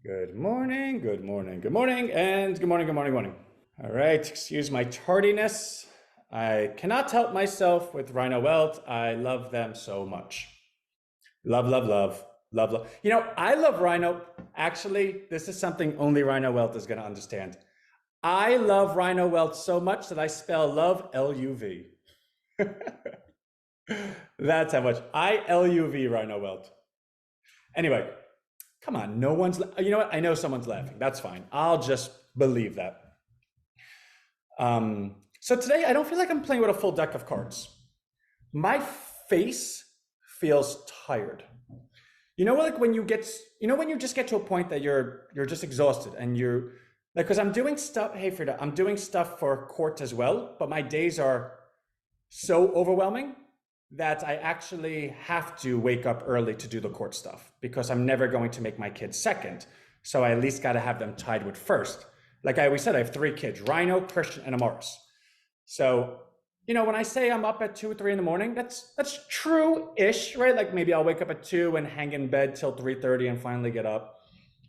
Good morning, good morning, good morning, and good morning, good morning, good morning. All right, excuse my tardiness. I cannot help myself with Rhino Welt. I love them so much. Love, love, love, love, love. You know, I love Rhino. Actually, this is something only Rhino Welt is going to understand. I love Rhino Welt so much that I spell love L-U-V. That's how much. I L-U-V Rhino Welt. Anyway, come on, no one's, you know what? I know someone's laughing. That's fine. I'll just believe that. So today I don't feel like I'm playing with a full deck of cards. My face feels tired. You know, like when you get, when you just get to a point that you're just exhausted and you're like, because I'm doing stuff, hey Frida, I'm doing stuff for court as well, but my days are so overwhelming that I actually have to wake up early to do the court stuff because I'm never going to make my kids second. So I at least got to have them tied with first. Like I always said, I have 3 kids, Rhino, Christian, and Amaris. So, when I say I'm up at 2 or 3 in the morning, that's true-ish, right? Like maybe I'll wake up at 2 and hang in bed till 3:30 and finally get up.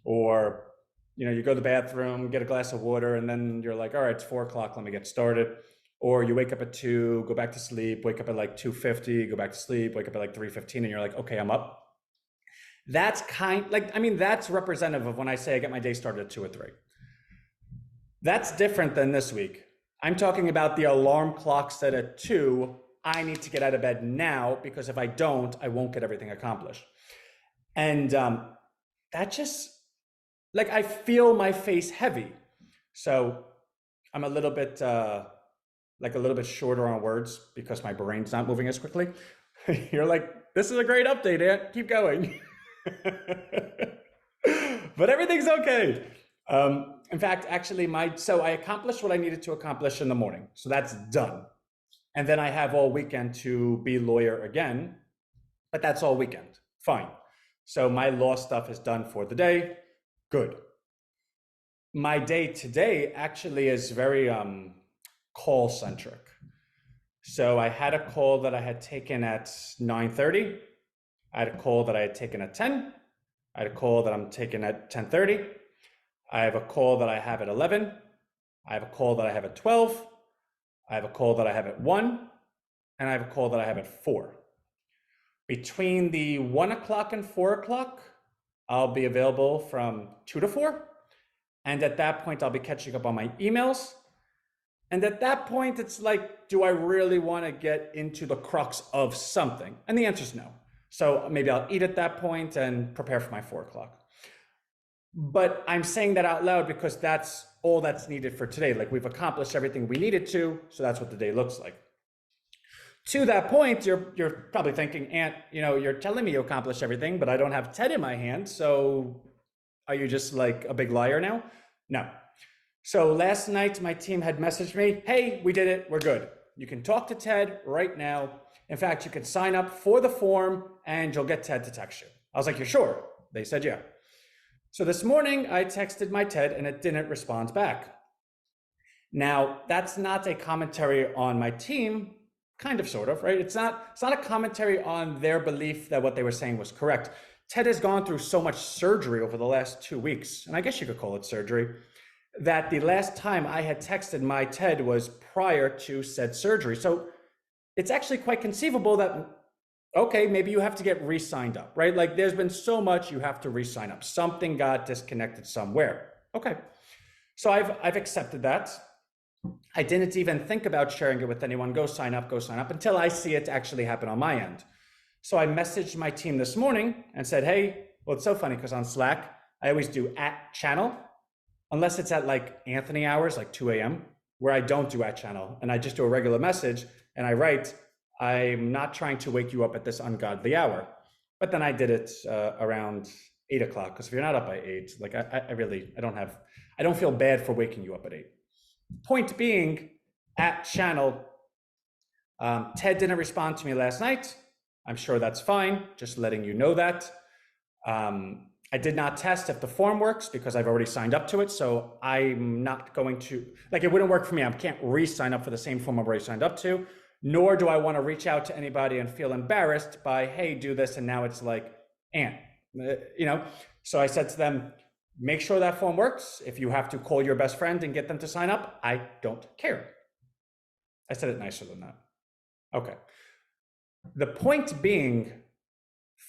Or, you go to the bathroom, get a glass of water, and then you're like, all right, it's 4 o'clock, let me get started. Or you wake up at 2, go back to sleep, wake up at like 2:50, go back to sleep, wake up at like 3:15, and you're like, okay, I'm up. That's that's representative of when I say I get my day started at 2 or 3. That's different than this week. I'm talking about the alarm clock set at 2. I need to get out of bed now because if I don't, I won't get everything accomplished. And that just, like, I feel my face heavy. So I'm a little bit shorter on words because my brain's not moving as quickly. You're like, this is a great update, Ant. Keep going. But everything's okay. In fact, actually, so I accomplished what I needed to accomplish in the morning. So that's done. And then I have all weekend to be lawyer again, but that's all weekend. Fine. So my law stuff is done for the day. Good. My day today actually is very call centric. So I had a call that I had taken at 9:30. I had a call that I had taken at 10. I had a call that I'm taking at 10:30. I have a call that I have at 11. I have a call that I have at 12. I have a call that I have at 1. And I have a call that I have at 4. Between the 1 o'clock and 4 o'clock, I'll be available from 2 to 4. And at that point, I'll be catching up on my emails. And at that point, it's like, do I really want to get into the crux of something? And the answer is no. So maybe I'll eat at that point and prepare for my 4 o'clock. But I'm saying that out loud because that's all that's needed for today. Like we've accomplished everything we needed to, so that's what the day looks like. To that point, you're probably thinking, Ant, you're telling me you accomplished everything, but I don't have Ted in my hand. So are you just like a big liar now? No. So last night, my team had messaged me, hey, we did it, we're good. You can talk to Ted right now. In fact, you can sign up for the form and you'll get Ted to text you. I was like, you're sure? They said, yeah. So this morning I texted my Ted and it didn't respond back. Now, that's not a commentary on my team, kind of, sort of, right? It's not a commentary on their belief that what they were saying was correct. Ted has gone through so much surgery over the last 2 weeks, and I guess you could call it surgery, that the last time I had texted my Ted was prior to said surgery. So it's actually quite conceivable that, okay, maybe you have to get re-signed up, right? Like there's been so much you have to re-sign up. Something got disconnected somewhere. Okay, so I've accepted that. I didn't even think about sharing it with anyone. Go sign up until I see it actually happen on my end. So I messaged my team this morning and said, hey, well, it's so funny because on Slack, I always do @channel, unless it's at like Anthony hours, like 2 a.m., where I don't do @channel. And I just do a regular message and I write, I'm not trying to wake you up at this ungodly hour. But then I did it around 8 o'clock, because if you're not up by 8, like I don't feel bad for waking you up at 8. Point being, @channel, Ted didn't respond to me last night. I'm sure that's fine, just letting you know that. I did not test if the form works because I've already signed up to it. So I'm not going to, like, it wouldn't work for me. I can't re-sign up for the same form I've already signed up to, nor do I want to reach out to anybody and feel embarrassed by, hey, do this. And now it's like, Ant, So I said to them, make sure that form works. If you have to call your best friend and get them to sign up, I don't care. I said it nicer than that. Okay. The point being,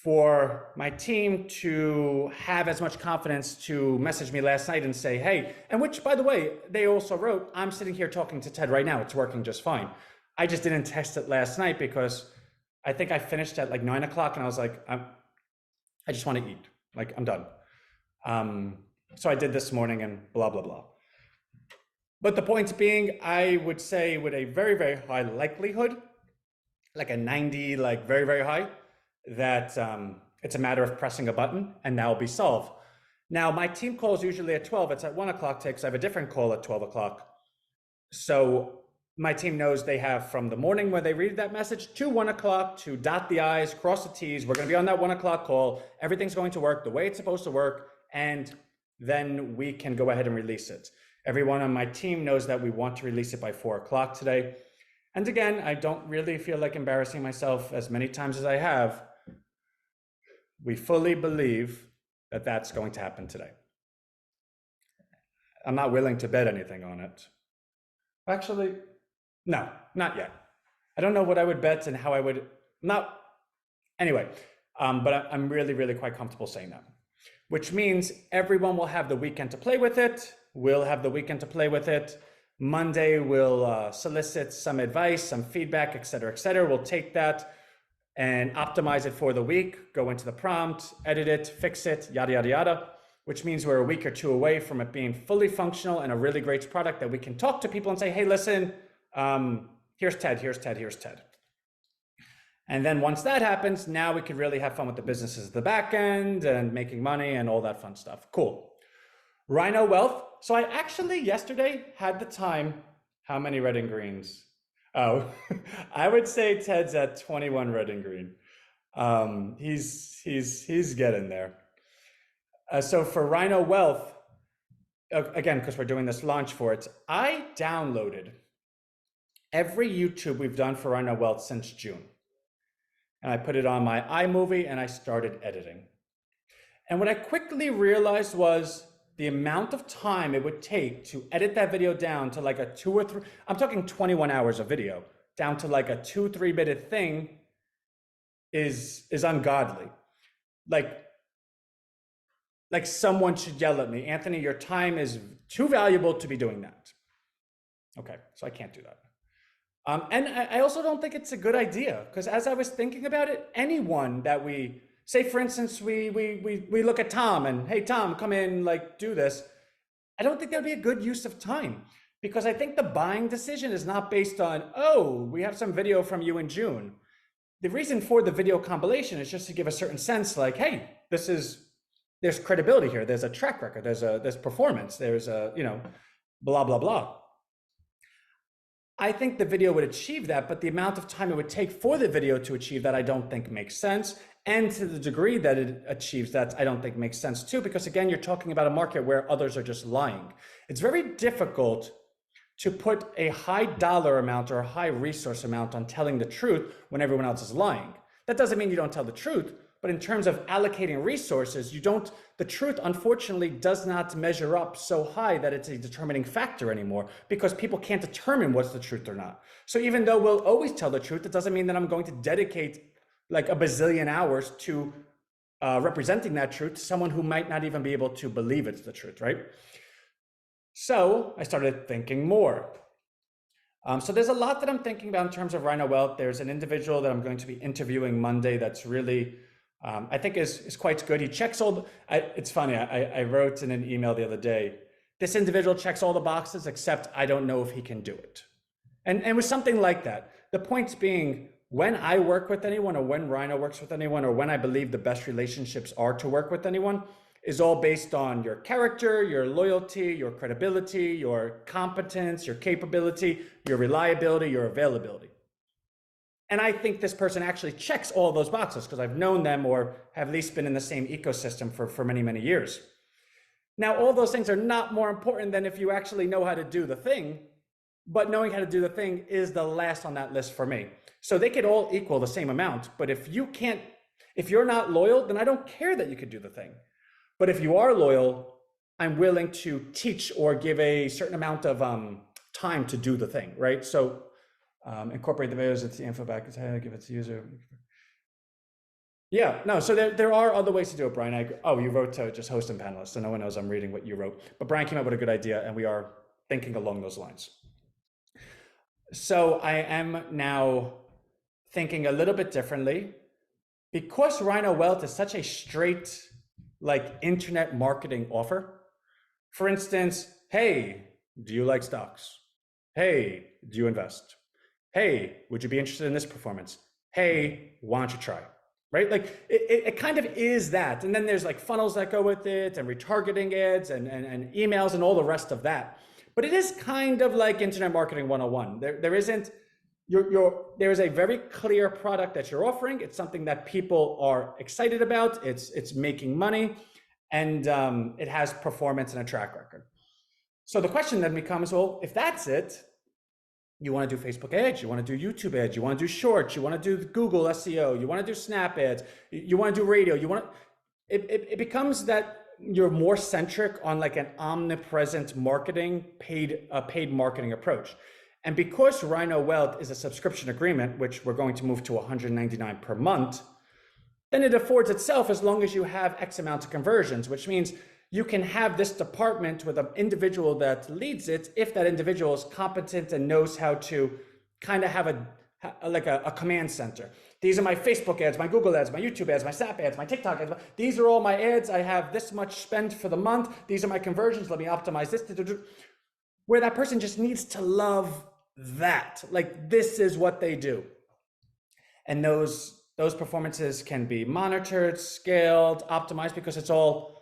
for my team to have as much confidence to message me last night and say, hey, and which, by the way, they also wrote, I'm sitting here talking to Ted right now. It's working just fine. I just didn't test it last night because I think I finished at like 9 o'clock and I was like, I just want to eat. Like, I'm done. So I did this morning and blah, blah, blah. But the point being, I would say with a very, very high likelihood, like a 90, like very, very high, that it's a matter of pressing a button and that will be solved. Now, my team call is usually at 12. It's at 1 o'clock today because I have a different call at 12 o'clock. So my team knows they have from the morning when they read that message to 1 o'clock to dot the I's, cross the T's. We're going to be on that 1 o'clock call. Everything's going to work the way it's supposed to work. And then we can go ahead and release it. Everyone on my team knows that we want to release it by 4 o'clock today. And again, I don't really feel like embarrassing myself as many times as I have. We fully believe that that's going to happen today. I'm not willing to bet anything on it. Actually, no, not yet. I don't know what I would bet and how I would not. Anyway, but I'm really, really quite comfortable saying that, which means everyone will have the weekend to play with it. We'll have the weekend to play with it. Monday, we'll solicit some advice, some feedback, et cetera, et cetera. We'll take that and optimize it for the week, go into the prompt, edit it, fix it, yada, yada, yada, which means we're a week or two away from it being fully functional and a really great product that we can talk to people and say, hey, listen, here's Ted, here's Ted, here's Ted. And then once that happens, now we can really have fun with the businesses at the back end and making money and all that fun stuff. Cool. Rhino Wealth. So I actually yesterday had the time. How many red and greens? Oh, I would say Ted's at 21 red and green. He's getting there. So for Rhino Wealth, again, because we're doing this launch for it, I downloaded every YouTube we've done for Rhino Wealth since June. And I put it on my iMovie and I started editing. And what I quickly realized was the amount of time it would take to edit that video down to like a 2 or 3, I'm talking 21 hours of video, down to like a 2-3 minute thing is ungodly. Like someone should yell at me, Anthony, your time is too valuable to be doing that. Okay, so I can't do that. And I also don't think it's a good idea because as I was thinking about it, anyone that we, say for instance, we look at Tom and, hey, Tom, come in, like do this. I don't think that'd be a good use of time because I think the buying decision is not based on, oh, we have some video from you in June. The reason for the video compilation is just to give a certain sense like, hey, there's credibility here. There's a track record. There's performance. There's a, blah, blah, blah. I think the video would achieve that, but the amount of time it would take for the video to achieve that, I don't think makes sense. And to the degree that it achieves that, I don't think makes sense too, because again, you're talking about a market where others are just lying. It's very difficult to put a high dollar amount or a high resource amount on telling the truth when everyone else is lying. That doesn't mean you don't tell the truth, but in terms of allocating resources, the truth unfortunately does not measure up so high that it's a determining factor anymore because people can't determine what's the truth or not. So even though we'll always tell the truth, it doesn't mean that I'm going to dedicate like a bazillion hours to representing that truth to someone who might not even be able to believe it's the truth, right? So I started thinking more. So there's a lot that I'm thinking about in terms of Rhino Wealth. There's an individual that I'm going to be interviewing Monday that's really, I think is quite good. He checks all, it's funny, I wrote in an email the other day, this individual checks all the boxes except I don't know if he can do it. And it was something like that. The point being, when I work with anyone or when Rhino works with anyone or when I believe the best relationships are to work with anyone is all based on your character, your loyalty, your credibility, your competence, your capability, your reliability, your availability. And I think this person actually checks all those boxes because I've known them or have at least been in the same ecosystem for many, many years. Now, all those things are not more important than if you actually know how to do the thing, but knowing how to do the thing is the last on that list for me. So they could all equal the same amount, but if you're not loyal, then I don't care that you could do the thing. But if you are loyal, I'm willing to teach or give a certain amount of time to do the thing, right? So incorporate the videos into the info back, give it to user. Yeah, no, so there are other ways to do it, Brian. You wrote to just host and panelist, so no one knows I'm reading what you wrote. But Brian came up with a good idea, and we are thinking along those lines. So I am now thinking a little bit differently. Because Rhino Wealth is such a straight, like, internet marketing offer. For instance, hey, do you like stocks? Hey, do you invest? Hey, would you be interested in this performance? Hey, why don't you try? Right? Like it kind of is that. And then there's like funnels that go with it and retargeting ads and emails and all the rest of that. But it is kind of like internet marketing 101. There isn't, there is a very clear product that you're offering. It's something that people are excited about. It's making money, and it has performance and a track record. So the question then becomes, well, if that's it, you want to do Facebook ads, you want to do YouTube ads, you want to do shorts, you want to do Google SEO, you want to do Snap ads, you want to do radio, it becomes that you're more centric on like an omnipresent marketing, paid marketing approach. And because Rhino Wealth is a subscription agreement, which we're going to move to $199 per month, then it affords itself as long as you have X amount of conversions, which means you can have this department with an individual that leads it if that individual is competent and knows how to kind of have a command center. These are my Facebook ads, my Google ads, my YouTube ads, my Snap ads, my TikTok ads. These are all my ads. I have this much spent for the month. These are my conversions. Let me optimize this. Where that person just needs to love that. Like, this is what they do. And those performances can be monitored, scaled, optimized, because it's all,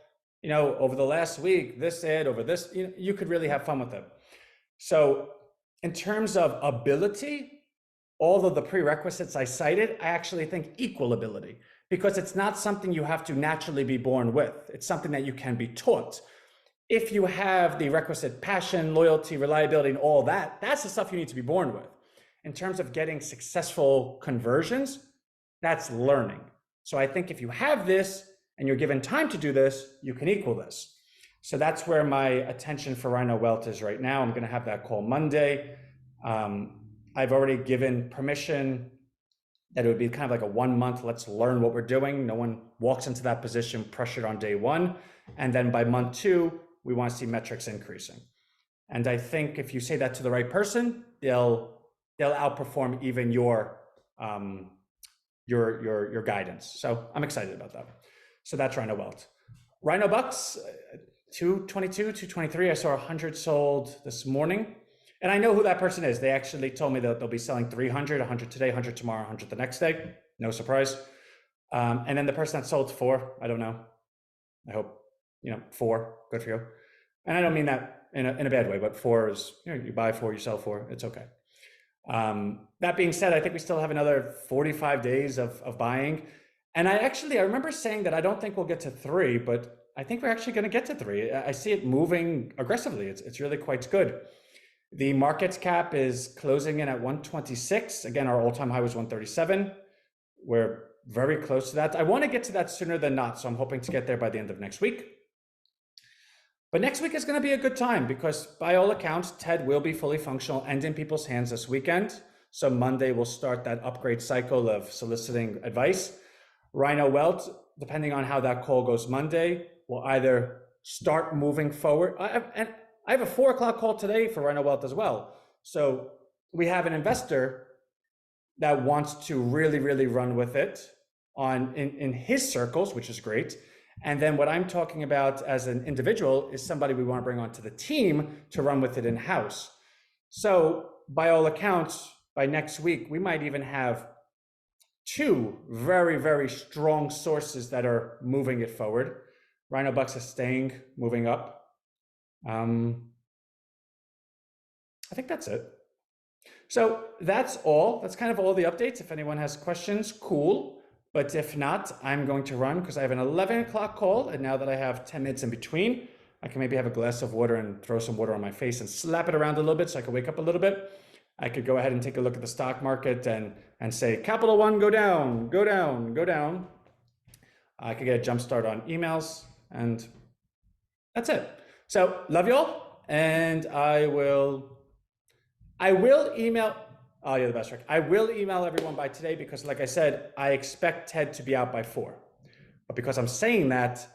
over the last week, this ad over this, you could really have fun with it. So in terms of ability, all of the prerequisites I cited, I actually think equal ability, because it's not something you have to naturally be born with. It's something that you can be taught. If you have the requisite passion, loyalty, reliability, and all that, that's the stuff you need to be born with. In terms of getting successful conversions, that's learning. So I think if you have this and you're given time to do this, you can equal this. So that's where my attention for Rhino Wealth is right now. I'm going to have that call Monday. I've already given permission that it would be kind of like a 1 month, let's learn what we're doing. No one walks into that position pressured on day one. And then by month 2, we want to see metrics increasing. And I think if you say that to the right person, they'll outperform even your guidance. So I'm excited about that. So that's Rhino Wealth. Rhino Bucks, 222, 223. I saw 100 sold this morning. And I know who that person is. They actually told me that they'll be selling 300, 100 today, 100 tomorrow, 100 the next day. No surprise. And then the person that sold 4, I don't know. I hope, 4, good for you. And I don't mean that in a bad way, but 4 is, you buy 4, you sell 4, it's okay. That being said, I think we still have another 45 days of buying. And I remember saying that I don't think we'll get to 3, but I think we're actually going to get to 3. I see it moving aggressively. It's really quite good. The market cap is closing in at 126. Again, our all-time high was 137. We're very close to that. I want to get to that sooner than not, so I'm hoping to get there by the end of next week. But next week is going to be a good time because by all accounts, TED will be fully functional and in people's hands this weekend. So Monday we'll start that upgrade cycle of soliciting advice. Rhino Wealth, depending on how that call goes Monday, will either start moving forward. And I have a 4 o'clock call today for Rhino Wealth as well. So we have an investor that wants to really, really run with it in his circles, which is great. And then what I'm talking about as an individual is somebody we want to bring onto the team to run with it in-house. So by all accounts, by next week, we might even have 2 very, very strong sources that are moving it forward. Rhino Bucks is moving up. I think that's it. So that's all. That's kind of all the updates. If anyone has questions, cool. But if not, I'm going to run because I have an 11 o'clock call. And now that I have 10 minutes in between, I can maybe have a glass of water and throw some water on my face and slap it around a little bit so I can wake up a little bit. I could go ahead and take a look at the stock market and say, Capital One, go down, go down, go down. I could get a jump start on emails, and that's it. So love y'all, and I will email. Oh, you're the best, Rick. I will email everyone by today because, like I said, I expect Ted to be out by 4. But because I'm saying that,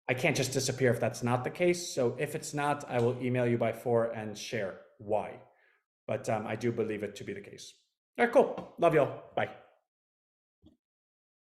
I can't just disappear if that's not the case. So if it's not, I will email you by 4 and share why. But I do believe it to be the case. All right, cool. Love y'all. Bye.